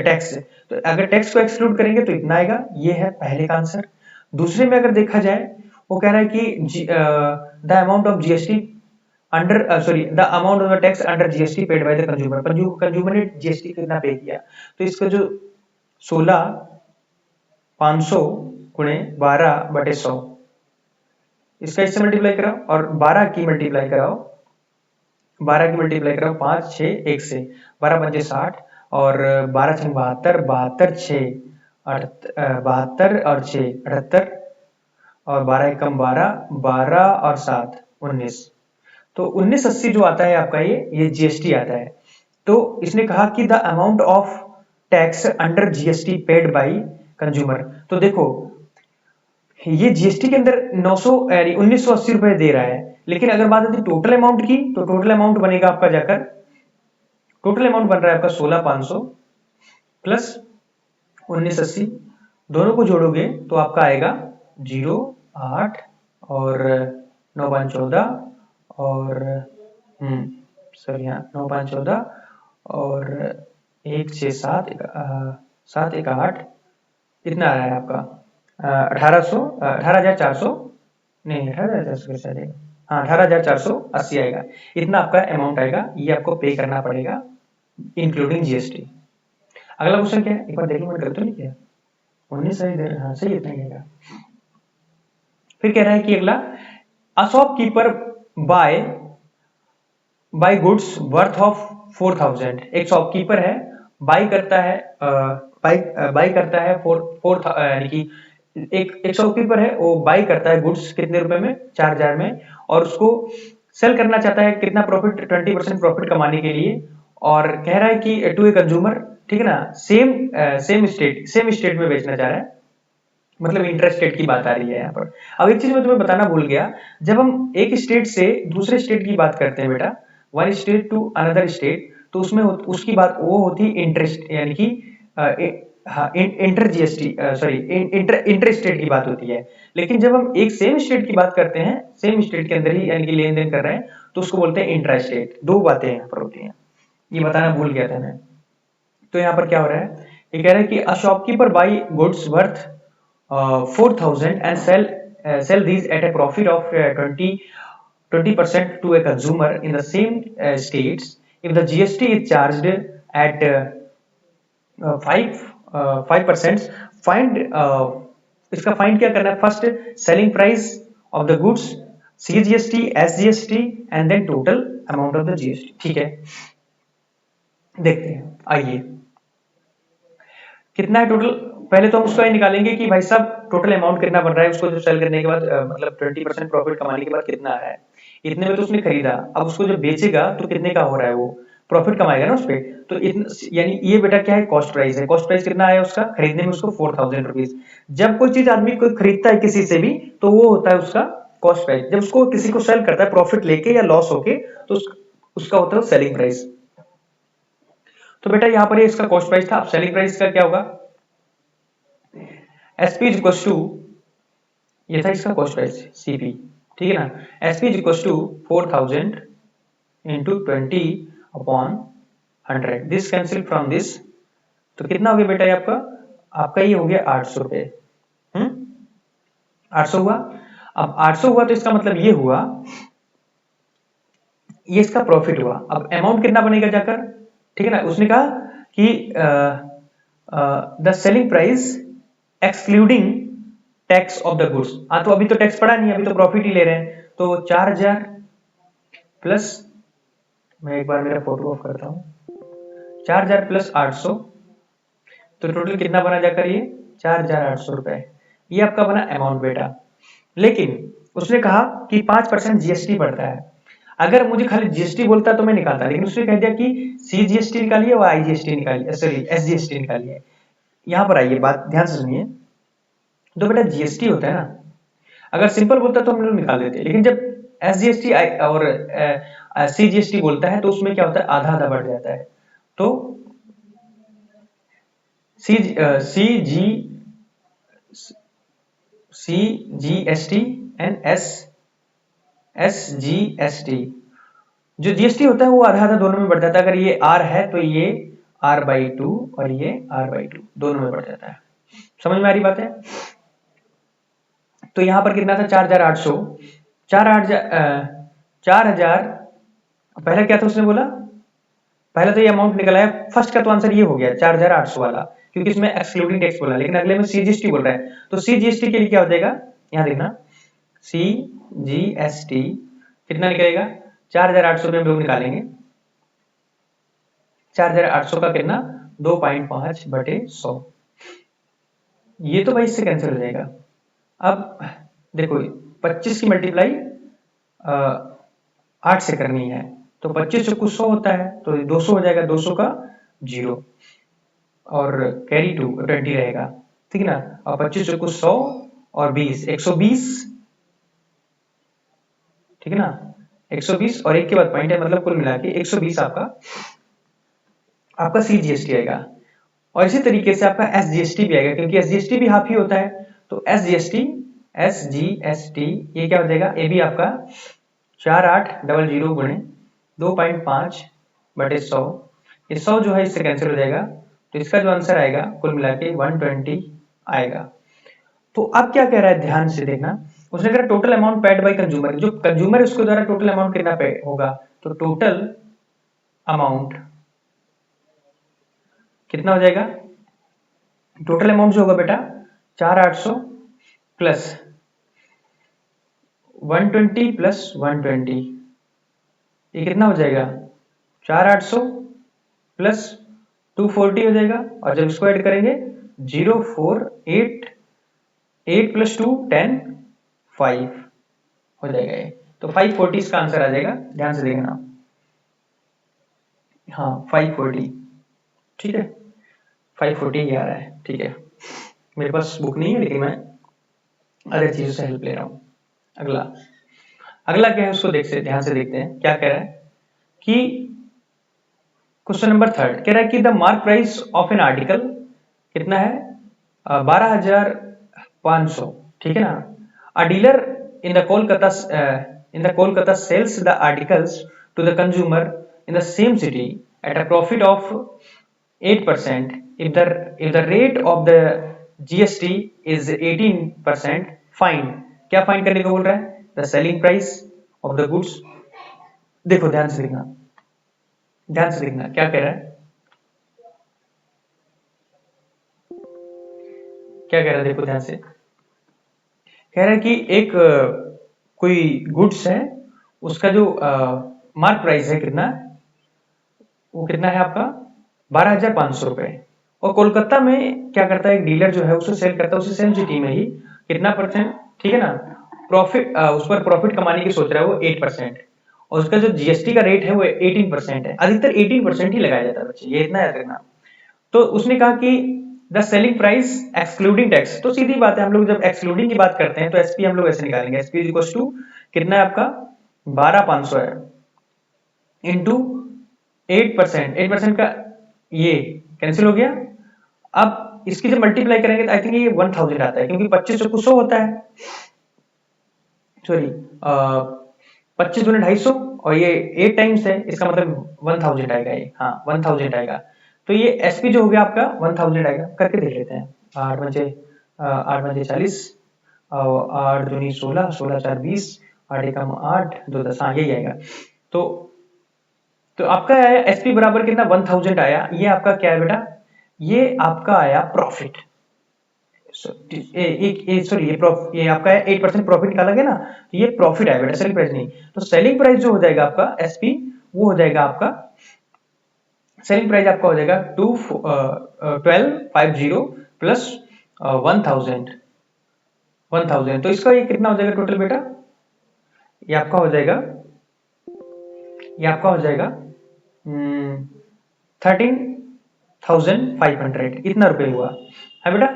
टैक्स, तो अगर टैक्स को एक्सक्लूड करेंगे तो इतना आएगा, ये है पहले का आंसर। दूसरे में अगर देखा जाए, वो कह रहा है कि the amount of GST under sorry the amount of the tax under GST paid by the consumer, consumer ने जीएसटी कितना पे किया, तो इसका जो 16,500 गुणे 12/100, इसका इससे मल्टीप्लाई कराओ, और 12 की मल्टीप्लाई कराओ, 12 की मल्टीप्लाई कराओ 5 6 1 से, 12 पंजे 60, और 12 छंग 72, 72 6 72 और 6 78, और 12 एकम 12, 12 और 7 19, तो 1980 जो आता है आपका ये जीएसटी आता है। तो इसने कहा कि the amount of tax under GST paid by consumer, तो देखो ये जीएसटी के अंदर 900 यानी 1980 रुपए दे रहा है, लेकिन अगर बात आती है टोटल अमाउंट की, तो टोटल अमाउंट बनेगा आपका जाकर, टोटल अमाउंट बन रहा है आपका 16,500 प्लस 1980, दोनों को जोड़ोगे तो आपका आएगा 08 और 9 5 14 और सर यहाँ 9 5 14 और 1 6 7 7 1 8, कितना आ रहा है आपका 18,400, नहीं 18,400 कैसे आ जाएगा, हाँ 18,480 आएगा, इतना आपका अमाउंट आएगा, ये आपको पे करना पड़ेगा इंक्लूडिंग जीएसटी। अगला क्वेश्चन क्या है, एक बार देख लो, मैंने गलत तो नहीं किया, 19 सही दे, हाँ सही इतना ही आएगा। फिर कह रहा है कि अगला, a shopkeeper buy buy goods worth of 4,000, एक शॉपकीपर है बाई करता है बाई करता है यानी कि एक शॉपकीपर है वो बाई करता है गुड्स कितने रुपए में 4,000 में, और उसको सेल करना चाहता है कितना प्रॉफिट 20% प्रॉफिट कमाने के लिए, और कह रहा है कि टू ए कंज्यूमर, ठीक है ना, सेम स्टेट में बेचना चाह रहा है, मतलब इंटरेस्टेड की बात आ रही है यहाँ पर। अब एक चीज मैं तुम्हें बताना भूल गया, जब हम एक स्टेट से दूसरे स्टेट की बात करते हैं बेटा, one state to another state, तो उसमें उसकी बात वो होती है इंटरेस्ट, यानी कि हाँ inter GST sorry inter state की बात होती है। लेकिन जब हम एक सेम स्टेट की बात करते हैं, सेम स्टेट के अंदर ही यानी कि लेन देन कर रहे हैं, तो उसको बोलते हैं इंट्रा स्टेट। दो बातें यहाँ पर होती हैं, ये बताना भूल गया था मैं। तो यहाँ पर क्या हो रहा है, ये कह रहा है कि a shopkeeper by goods worth 4,000 and sell these at a profit of 20% to a consumer in the same states. If the GST is charged at 5%, find इसका फाइंड क्या करना है, first selling price of the goods, CGST SGST and then total amount of the GST. ठीक है, देखते हैं, आइए कितना है टोटल। पहले तो हम उसका ही निकालेंगे कि भाई साहब टोटल अमाउंट कितना बन रहा है उसको, जो सेल करने के बाद मतलब 20% प्रॉफिट कमाने के बाद कितना आ रहा है। इतने में तो उसने खरीदा, अब उसको जब बेचेगा तो कितने का हो रहा है, वो प्रॉफिट कमाएगा ना उस पे। तो यानी ये बेटा क्या है, कॉस्ट प्राइस है। कॉस्ट प्राइस कितना आया उसका खरीदने में, उसको 4000 रुपीज। जब कोई चीज आदमी कोई खरीदता है किसी से भी, तो वो होता है उसका कॉस्ट प्राइस। जब उसको किसी को सेल करता है प्रॉफिट लेके या लॉस होके, तो उसका होता है सेलिंग प्राइस। तो बेटा यहाँ पर ये इसका कॉस्ट प्राइस था। अब सेलिंग प्राइस का क्या होगा, एसपी इज इक्वल टू, ये था इसका कॉस्ट प्राइस सीपी, ठीक है ना। SP is equal to 4000 into 20 upon 100, this cancel from this. तो कितना हो गया बेटा ये आपका, आपका ये हो गया 800 रुपए। 800 हुआ। अब 800 हुआ तो इसका मतलब ये हुआ, ये इसका प्रॉफिट हुआ। अब अमाउंट कितना बनेगा जाकर, ठीक है ना। उसने कहा कि the selling price excluding tax of the goods. हाँ, तो अभी तो टैक्स पड़ा नहीं, अभी तो प्रॉफिट ही ले रहे हैं। तो 4000 प्लस, मैं एक बार मेरा फोटो ऑफ करता हूं, 4000 प्लस 800, तो टोटल कितना बना जाकर ये 4800 रुपए। ये आपका बना अमाउंट बेटा। लेकिन उसने कहा कि 5% जीएसटी पड़ता है। अगर मुझे खाली जीएसटी बोलता तो मैं निकालता, लेकिन उसने कह दिया कि सीजीएसटी निकालिए और आईजीएसटी निकालिए, सॉरी एसजीएसटी निकालिए। यहां पर आइए, बात ध्यान से सुनिए। तो बेटा जीएसटी होता है ना, अगर सिंपल बोलता तो हम लोग निकाल देते, लेकिन जब एसजीएसटी और सीजीएसटी बोलता है तो उसमें क्या होता है, आधा आधा बढ़ जाता है। तो C C G C G S T and S G S T, जो जीएसटी होता है वो आधा आधा दोनों में बढ़ जाता है। अगर ये आर है तो ये R/2 और ये R/2 दोनों में बढ़ जाता है। समझ में आ रही बात है। तो यहां पर कितना था 4800, 4000, पहले क्या था उसने बोला, पहले तो ये अमाउंट निकला है। फर्स्ट का तो आंसर ये हो गया 4800 वाला, क्योंकि इसमें एक्सक्लूडिंग टैक्स बोला, लेकिन अगले में सीजीएसटी बोल रहा है। तो सीजीएसटी के लिए क्या हो जाएगा, यहां देखना, सीजीएसटी कितना निकलेगा, 4800 में हम लोग निकालेंगे। 4800 का कितना, 2.5/100। ये तो भाई इससे कैंसिल हो जाएगा। अब देखो 25 की मल्टीप्लाई 8 से करनी है, तो 25 से कुछ 100 होता है, तो 200 हो जाएगा, 200 का 0 और कैरी 20 रहेगा, ठीक है ना। और 25 से कुछ 100 और 20, 120, ठीक है ना। 120 और एक के बाद पॉइंट है, मतलब कुल मिला के 120 आपका सीजीएसटी आएगा। और इसी तरीके से आपका एसजीएसटी भी आएगा, क्योंकि एसजीएसटी भी हाफ ही होता है। तो एसजीएसटी ये क्या हो जाएगा, ये भी आपका 4800 गुणे 2.5/100। ये 100 जो है इससे कैंसिल हो जाएगा, तो इसका जो आंसर आएगा कुल मिला के 120 आएगा। तो अब क्या कह रहा है, ध्यान से देखना। उसने कहा total amount paid by consumer, जो कंज्यूमर है उसके द्वारा टोटल अमाउंट कितना पे होगा। तो टोटल अमाउंट कितना हो जाएगा, टोटल अमाउंट जो होगा बेटा 4800 प्लस 120 प्लस 120, ये कितना हो जाएगा 4800 प्लस 240 हो जाएगा। और जब इसको ऐड करेंगे 048, 8 प्लस 2 10, 5 हो जाएगा ये। तो 540 इसका आंसर आ जाएगा, ध्यान से देखना। हाँ 540, ठीक है, 540 ही आ रहा है, ठीक है। मेरे पास बुक नहीं है, लेकिन मैं अदर चीजों से हेल्प ले रहा हूं। अगला अगला क्या है उसको ध्यान से देखते हैं, क्या कह रहा है कि क्वेश्चन नंबर 3 कह रहा है कि the mark price of an article कितना है 12500, ठीक है ना। A dealer in the Kolkata sells the articles to the consumer in the same city at a profit of 8%, if the rate of the GST is 18%, find, क्या फाइंड करने को बोल रहा है, the selling price of the goods. देखो ध्यान से देखना, ध्यान से देखना क्या कह रहा है, क्या कह रहा है, देखो ध्यान से। कह रहा है कि एक कोई गुड्स है, उसका जो मार्क प्राइस है कितना, वो कितना है आपका 12,500 रुपए। और कोलकाता में क्या करता है, एक डीलर जो है उसे सेल करता है उसी सेम सिटी में ही कितना परसेंट, ठीक है ना, प्रॉफिट, उस पर प्रॉफिट कमाने की सोच रहा है वो 8%, और उसका जो जीएसटी का रेट है वो 18% है। अधिकतर 18% ही लगाया जाता है बच्चे, ये इतना याद रखना। तो उसने कहा कि the selling price excluding tax, तो सीधी बात है, हम लोग जब एक्सक्लूडिंग की बात करते हैं तो एसपी हम लोग ऐसे निकालेंगे, एसपी इज इक्वल टू कितना है आपका 12,500 है इंटू 8%, 8% का ये कैंसिल हो गया। अब इसकी जब मल्टीप्लाई करेंगे तो आई थिंक ये 1000 आता है, क्योंकि 25 से कुछ 100 होता है, सॉरी 25 दूनी 250, और ये 8 टाइम्स है, इसका मतलब 1000 आएगा, ये हाँ 1000 आएगा। तो ये एसपी जो हो गया आपका 1000 आएगा, करके देख लेते हैं। 8 बजे 40, 8 दूनी 16, 16 4 20, 8 एकम 8, 2 10, हाँ यही आएगा। तो आपका आया एसपी बराबर कितना 1000 आया। ये आपका क्या है बेटा, ये आपका आया प्रॉफिट, सॉरी ये आपका 8% प्रॉफिट निकाला गया ना, तो ये प्रॉफिट आया बेटा, सेलिंग प्राइस नहीं। तो सेलिंग प्राइस जो हो जाएगा आपका एसपी, वो हो जाएगा आपका, सेलिंग प्राइस आपका हो जाएगा 1250 प्लस 1000, तो इसका ये कितना हो जाएगा टोटल बेटा, ये आपका हो जाएगा, ये आपका हो जाएगा 13,500, इतना रुपए हुआ है बेटा,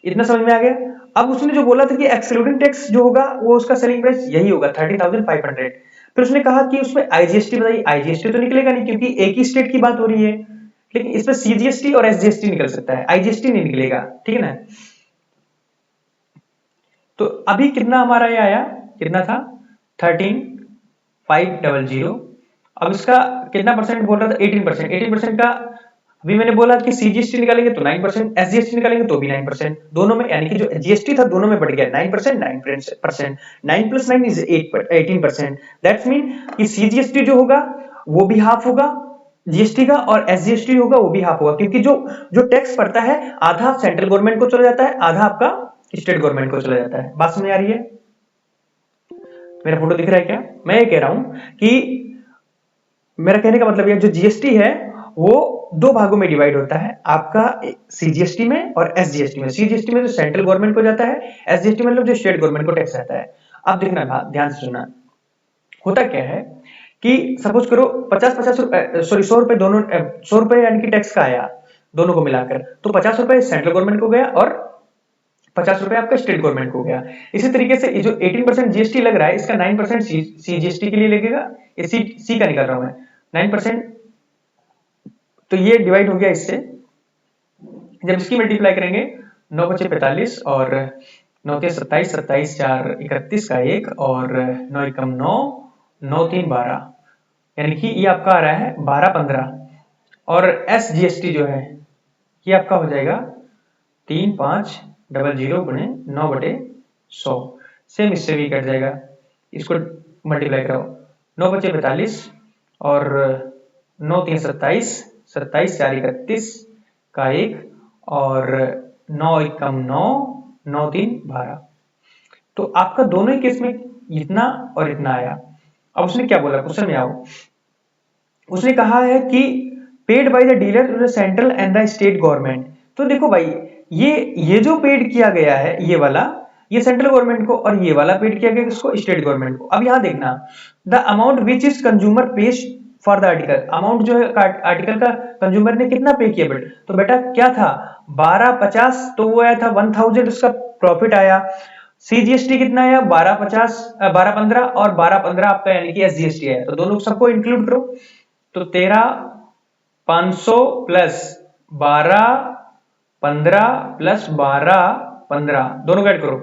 इतना समझ में आ गया। अब उसने जो बोला था कि एक्सक्लूडिंग टैक्स जो होगा वो उसका सेलिंग प्राइस यही होगा 13,500। फिर उसने कहा कि उसमें आईजीएसटी बताइए, आईजीएसटी तो निकलेगा नहीं क्योंकि एक ही स्टेट की बात हो रही है, लेकिन इसमें सीजीएसटी और एसजीएसटी निकल सकता है, आईजीएसटी नहीं निकलेगा, ठीक है ना। तो अभी कितना हमारा ये आया, कितना था 13,500। अब इसका कितना परसेंट बोल रहा था 18%, 18% का अभी मैंने बोला कि सीजीएसटी निकालेंगे तो 9%, एसजीएसटी निकालेंगे तो भी 9%, दोनों में, यानी कि जो जीएसटी था दोनों में बढ़ गया 9%, 9%, 9 प्लस 9 इज 18%। दैट्स मीन कि सीजीएसटी जो होगा वो भी हाफ होगा जीएसटी का, और एसजीएसटी होगा वो भी हाफ होगा, क्योंकि जो जो टैक्स पड़ता है आधा सेंट्रल गवर्नमेंट को चला जाता है, आधा आपका स्टेट गवर्नमेंट को चला जाता है। बात समझ आ रही है, मेरा फोटो दिख रहा है क्या। मैं ये कह रहा हूं कि मेरा कहने का मतलब ये जो जीएसटी है वो दो भागों में डिवाइड होता है, आपका सीजीएसटी में और एसजीएसटी में। सीजीएसटी में जो सेंट्रल गवर्नमेंट को जाता है, एसजीएसटी मतलब जो स्टेट गवर्नमेंट को टैक्स आता है। अब देखना ध्यान से सुनना, होता क्या है कि सपोज करो 50-50 रुपए, सॉरी 100 रुपए, दोनों 100 रुपए यानी कि टैक्स का आया दोनों को मिलाकर, तो 50 रुपए सेंट्रल गवर्नमेंट को गया और 50 रुपए आपका स्टेट गवर्नमेंट को गया। इसी तरीके से ये जो 18% जीएसटी लग रहा है इसका 9% सीजीएसटी के लिए लगेगा, ये सी का निकाल रहा हूं मैं 9%। तो ये डिवाइड हो गया इससे, जब इसकी मल्टीप्लाई करेंगे 9 बचे 45 और 9 के 27, 27 4 31 का 1 और 9 एकम 9, 9 3 12, यानी कि ये आपका आ रहा है 12-15। और एस जीएसटी जो है ये आपका हो जाएगा 3,500 गुणे 9/100, सेम इससे भी कट जाएगा, इसको मल्टीप्लाई कराओ 9 बचे 45 और 9 3 27, 27 4 31 का 1 और 9 एकम 9, 9 3 12। तो आपका दोनों ही केस में इतना और इतना आया। अब उसने क्या बोला, क्वेश्चन में आओ, उसने कहा है कि paid by the dealer to the central and the state government. तो देखो भाई ये जो पेड किया गया है ये वाला, ये सेंट्रल गवर्नमेंट को, और ये वाला पेड किया गया किसको, स्टेट गवर्नमेंट को। अब यहां देखना the amount which is consumer page for the article, amount जो है आर्टिकल का कंज्यूमर ने कितना पे किया बेटा, तो बेटा क्या था 1250, तो वो आया था 1000, उसका प्रॉफिट आया। सीजीएसटी कितना आया 1250, 1215 और 1215 आपका यानी कि एसजीएसटी आया, तो दोनों सबको इंक्लूड करो, तो 13,500 प्लस 1215 प्लस 1215 दोनों को ऐड करो।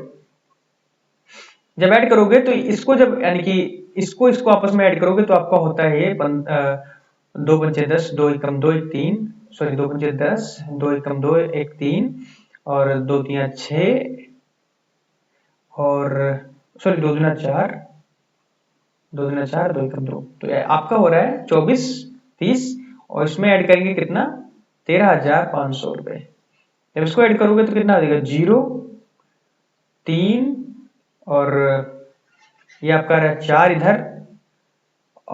जब ऐड करोगे तो इसको जब यानी कि इसको आपस में ऐड करोगे तो आपका होता है ये 2 पंचे 10, 2 एकम 2 1 3, सॉरी 2 पंचे 10, 2 एकम 2 1 3 और 2 3 6 और सॉरी 2 दूना 4, 2 दूना 4, 2 एकम 2, तो आपका हो रहा है 24 30, और इसमें ऐड करेंगे कितना 13,500 रुपए। जब इसको ऐड करोगे तो कितना आ जाएगा 0 3 और ये आपका रहा 4 इधर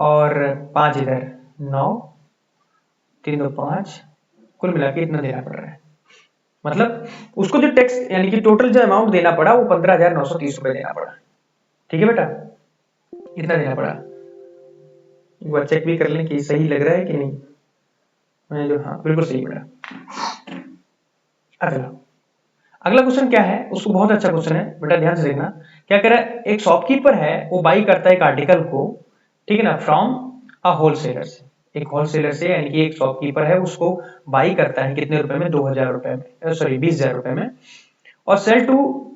और 5 इधर 9, 3 2 5, कुल मिला के इतना देना पड़ रहा है। मतलब उसको जो टैक्स यानी कि टोटल जो अमाउंट देना पड़ा वो 15,930 रुपए देना पड़ा। ठीक है बेटा, इतना देना पड़ा। एक बार चेक भी कर लें कि सही लग रहा है कि नहीं। मैं जो हाँ बिल्कुल सही बेटा। अगला क्वेश्चन क्या है, उसको बहुत अच्छा क्वेश्चन है बेटा, ध्यान से देखना। क्या कह रहा है, एक शॉपकीपर है वो बाई करता है एक आर्टिकल को, ठीक है ना, फ्रॉम अ होलसेलर से, एक होलसेलर से, यानी कि एक शॉपकीपर है उसको बाई करता है कितने रुपए में, 2,000 रुपए में, सॉरी 20,000 रुपए में, और सेल टू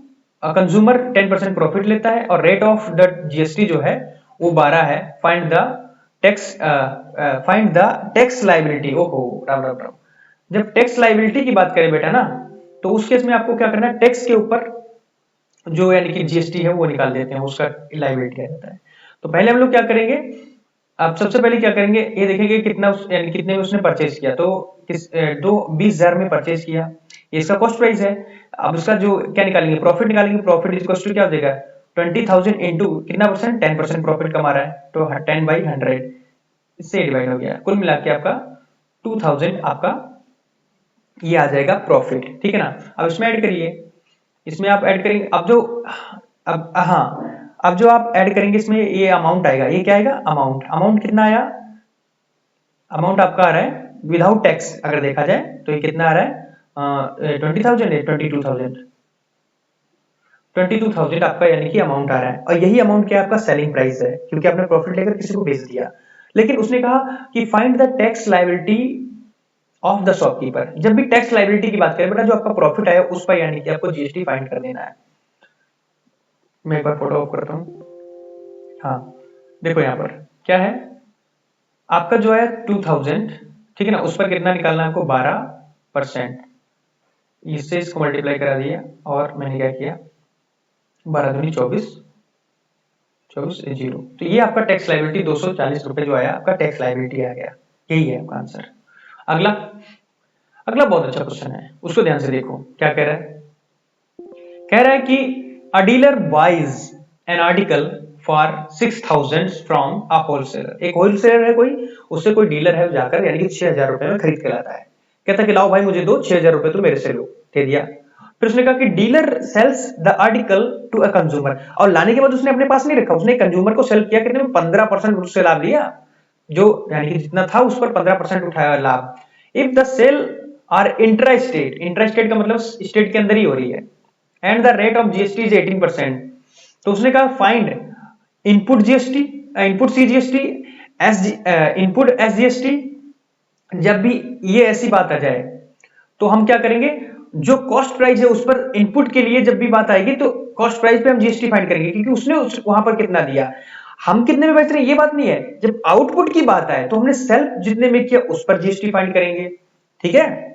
कंज्यूमर 10% प्रॉफिट लेता है, और रेट ऑफ द जीएसटी जो है वो 12 है। Find the tax liability. ओहो राम राम राम। जब टैक्स लाइबिलिटी की बात करें बेटा ना, तो उस केस में आपको क्या करना है, टैक्स के ऊपर जो यानी कि जीएसटी है वो निकाल देते हैं, उसका लाइबिलिटी आ जाता है। तो पहले हम लोग क्या करेंगे, अब सबसे पहले क्या करेंगे, ये देखेंगे कितना यानी कितने में उसने परचेज किया। तो किस 20,000 में परचेज किया, ये इसका कॉस्ट प्राइस है। अब उसका जो क्या निकालेंगे, प्रॉफिट निकालेंगे। प्रॉफिट इज टू क्या हो जाएगा, 20,000 इंटू कितना परसेंट, 10% प्रॉफिट कमा रहा है, तो 10/100 इससे डिवाइड हो गया। कुल मिला के आपका 2,000 आपका ये आ जाएगा प्रॉफिट। ठीक है ना। अब इसमें ऐड करिए, इसमें आप ऐड करेंगे, अब जो अब हाँ अब जो आप ऐड करेंगे इसमें ये अमाउंट आएगा, ये क्या आएगा, अमाउंट कितना आया, अमाउंट आपका आ रहा है विदाउट टैक्स। अगर देखा जाए तो ये कितना आ रहा है, 20,000 है, 22,000 आपका यानी कि अमाउंट आ रहा है। और यही अमाउंट क्या आपका सेलिंग प्राइस है, क्योंकि आपने प्रॉफिट लेकर किसी को बेच दिया। लेकिन उसने कहा कि find the tax liability of the shopkeeper. जब भी टैक्स लायबिलिटी की बात करें बेटा, जो आपका प्रॉफिट आया उस पर यानी कि आपको जीएसटी फाइंड कर देना है। मैं एक बार फोटो ऑफ करता हूँ। हाँ देखो यहाँ पर क्या है, आपका जो है 2,000, ठीक है ना, उस पर कितना निकालना है आपको, 12%। इससे इसको मल्टीप्लाई करा दिया, और मैंने क्या किया, 12 दूनी 24, 24 जीरो। तो ये आपका टैक्स लायबिलिटी 240 रुपए जो आया आपका टैक्स लायबिलिटी आ गया। यही है आपका आंसर। अगला अगला बहुत अच्छा क्वेश्चन है, उसको ध्यान से देखो। क्या कह रहा है, कह रहा है कि a dealer buys an article for 6,000 from a wholesaler. एक होलसेलर है कोई, उससे कोई डीलर है जाकर यानी कि 6,000 रुपए में खरीद के लाता है। कहता है कि लाओ भाई मुझे दो, 6,000 रुपए तो मेरे से लो, दे दिया। फिर उसने कहा कि dealer sells the article to a consumer, और लाने के बाद उसने अपने पास नहीं रखा, उसने कंज्यूमर को सेल किया, कितने में, 15% उससे लाभ लिया, जो यानी कि जितना था उस पर 15% उठाया लाभ। If the sale are intra state, intra state का मतलब स्टेट के अंदर ही हो रही है, and the rate of GST is 18%। तो उसने कहा find input GST, input C GST, S input S GST. जब भी ये ऐसी बात आ जाए तो हम क्या करेंगे, जो कॉस्ट प्राइस है उस पर इनपुट के लिए जब भी बात आएगी तो कॉस्ट प्राइस पे हम जीएसटी फाइंड करेंगे, क्योंकि उसने वहां पर कितना दिया, हम कितने में बेच रहे हैं ये बात नहीं है। जब आउटपुट की बात आए तो हमने सेल्फ जितने में किया उस पर जीएसटी फाइंड करेंगे। ठीक है।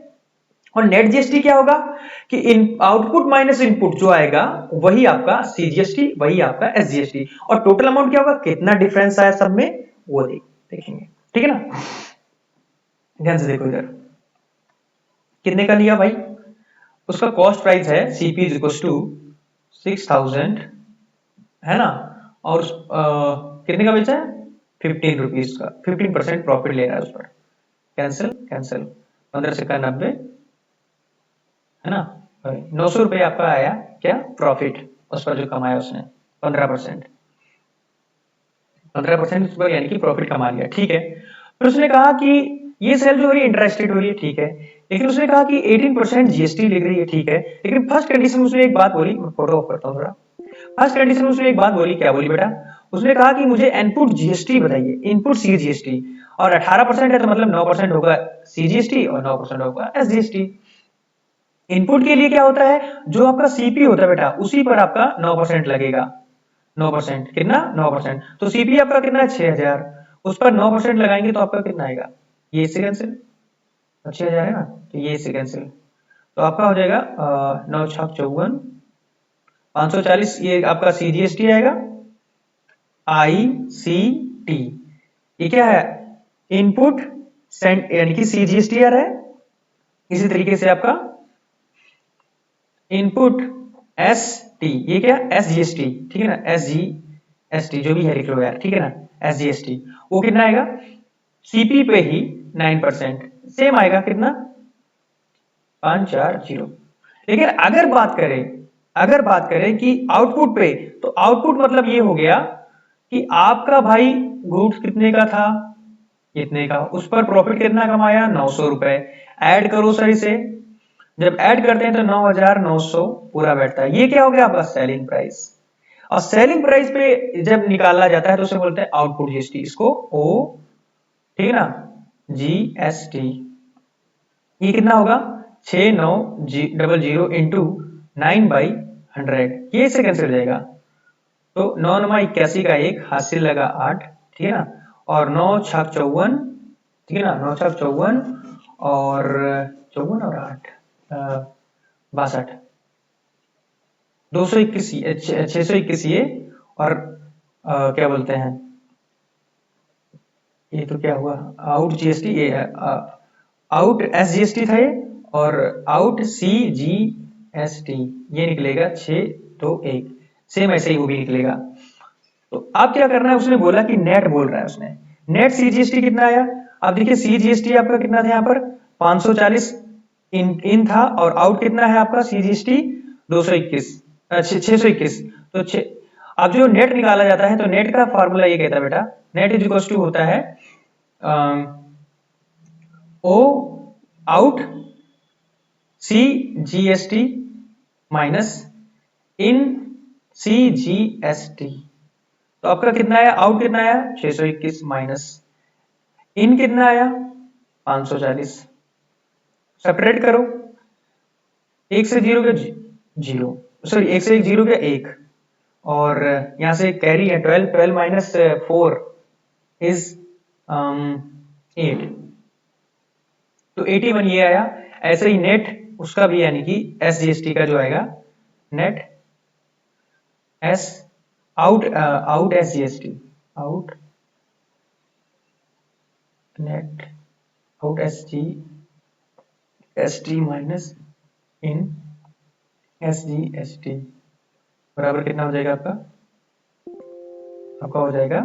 और नेट जीएसटी क्या होगा कि इन आउटपुट माइनस इनपुट जो आएगा वही आपका सीजीएसटी, वही आपका एसजीएसटी, और टोटल अमाउंट क्या होगा, कितना डिफरेंस आया सब में वो देखेंगे। ठीक है ना। ध्यान से देखो इधर कितने का लिया भाई, उसका कॉस्ट प्राइस है सीपी इज इक्वल टू 6,000, है ना, और कितने का बेचा है, 15 रुपीज का, 15% प्रॉफिट ले रहा है उस पर। कैंसिल कैंसिल, 15 से का 90, है ना, 900 रुपए आपका आया क्या प्रॉफिट, उस पर जो कमाया उसने 15%, 15% उस पर यानी कि प्रॉफिट कमा लिया। ठीक है। फिर उसने कहा कि ये सेल जो हो रही है इंटरेस्टेड हो रही है, ठीक है, लेकिन उसने कहा कि 18% जीएसटी लग रही है, ठीक है, लेकिन फर्स्ट कंडीशन उसने एक बात बोली, मैं फोटो ऑफ करता हूँ थोड़ा। फर्स्ट कंडीशन उसने एक बात बोली, क्या बोली बेटा, उसने कहा कि मुझे इनपुट जीएसटी बताइए, इनपुट सी जीएसटी, और 18% है तो मतलब 9% होगा सीजीएसटी और 9% होगा एसजीएसटी। इनपुट के लिए क्या होता है, जो आपका सीपी होता है बेटा उसी पर आपका 9% लगेगा। 9% कितना, 9%, तो सीपी आपका कितना है 6,000, उस पर 9% लगाएंगे तो आपका कितना आएगा, ये इससे कैंसिल, 6,000 है ना, तो ये इससे कैंसिल, तो आपका हो जाएगा 9 छक 54, 540, ये आपका सीजीएसटी आएगा, आईसीटी, ये क्या है, इनपुट यानी कि सीजीएसटी आ रहा है। इसी तरीके से आपका इनपुट एस टी, ये क्या एस जी एस टी, ठीक है ना, एस जी एस टी जो भी है लिख लो यार, ठीक है ना, SGST, वो कितना आएगा CP पे ही 9%, सेम आएगा कितना 540। लेकिन अगर बात करें कि आउटपुट पे, तो आउटपुट मतलब ये हो गया कि आपका भाई गुड्स कितने का था, कितने का, उस पर प्रॉफिट कितना कमाया 900 रुपए। ऐड करो सर इसे, जब ऐड करते हैं तो 9900 पूरा बैठता है। ये क्या हो गया आपका सेलिंग प्राइस। और सेलिंग प्राइस पे जब निकाला जाता है तो उसे बोलते हैं आउटपुट जीएसटी, इसको ओ, ठीक है ना, जीएसटी। ये कितना होगा 6900 इंटू 9/100, ये इससे कैंसिल हो जाएगा। तो 9×81 का 1, हासिल लगा 8, ठीक है ना, और 9×54, ठीक है ना, 9×54 और 54 और 8 62, 221, 621 ये, और क्या बोलते हैं, ये तो क्या हुआ आउट जीएसटी, ये आउट एसजीएसटी था ये, और आउट सीजीएसटी, ये निकलेगा 621, सेम ऐसे ही वो भी निकलेगा। तो अब क्या करना है, उसने बोला कि नेट बोल रहा है उसने, नेट सीजीएसटी कितना आया। अब देखिए सीजीएसटी आपका कितना था यहाँ पर 540 इन था, और आउट कितना है आपका सीजीएसटी 221, 621। तो अब जो नेट निकाला जाता है, तो नेट का फॉर्मूला ये कहता है बेटा, नेट इज इक्वल टू होता है ओ आउट सी जीएसटी माइनस इन सी जीएसटी। तो आपका कितना आया, आउट कितना आया 621 माइनस इन कितना आया 540, सेपरेट करो, एक से जीरो का जीरो, सॉरी एक से एक जीरो का एक, और यहां से कैरी है 12, 12 माइनस 4 इज 8, तो 81 ये आया। ऐसे ही नेट उसका भी, यानी कि एसजीएसटी का जो आएगा net S out SGST, out net out SG minus in SGST बराबर कितना हो जाएगा आपका हो जाएगा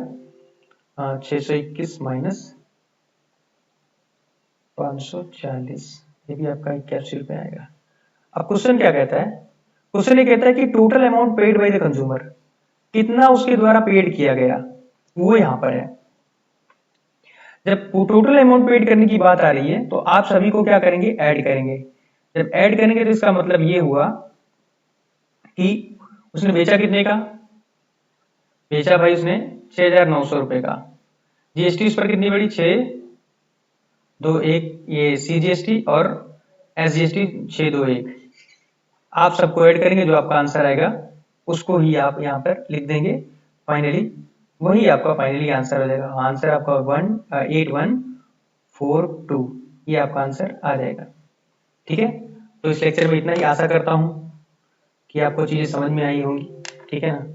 621 माइनस 540, ये भी आपका 81 रुपए आएगा। अब क्वेश्चन क्या कहता है, क्वेश्चन ये कहता है कि total amount paid by the consumer, कितना उसके द्वारा पेड किया गया, वो यहां पर है। जब टोटल अमाउंट पेड करने की बात आ रही है, तो आप सभी को क्या करेंगे, ऐड करेंगे। जब ऐड करेंगे तो इसका मतलब ये हुआ कि उसने बेचा कितने का, बेचा भाई उसने 6900 रुपए का, जीएसटी उस पर कितनी बड़ी 621, ये सीजीएसटी और एसजीएसटी 621। आप सबको ऐड करेंगे, जो आपका आंसर आएगा उसको ही आप यहाँ पर लिख देंगे फाइनली, वही आपका फाइनली आंसर हो जाएगा। आंसर आपका 8142, ये आपका आंसर आ जाएगा। ठीक है, तो इस लेक्चर में इतना ही, आशा करता हूँ कि आपको चीजें समझ में आई होंगी, ठीक है ना,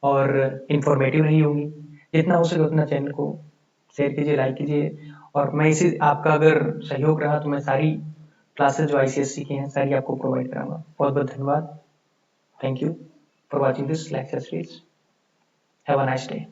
और इंफॉर्मेटिव रही होंगी। जितना हो सके उतना चैनल को शेयर कीजिए, लाइक कीजिए, और मैं इसी आपका अगर सहयोग रहा तो मैं सारी क्लासेस जो आईसीएससी की हैं सारी आपको प्रोवाइड कराऊंगा। बहुत बहुत धन्यवाद। Thank you for watching this lecture series. Have a nice day.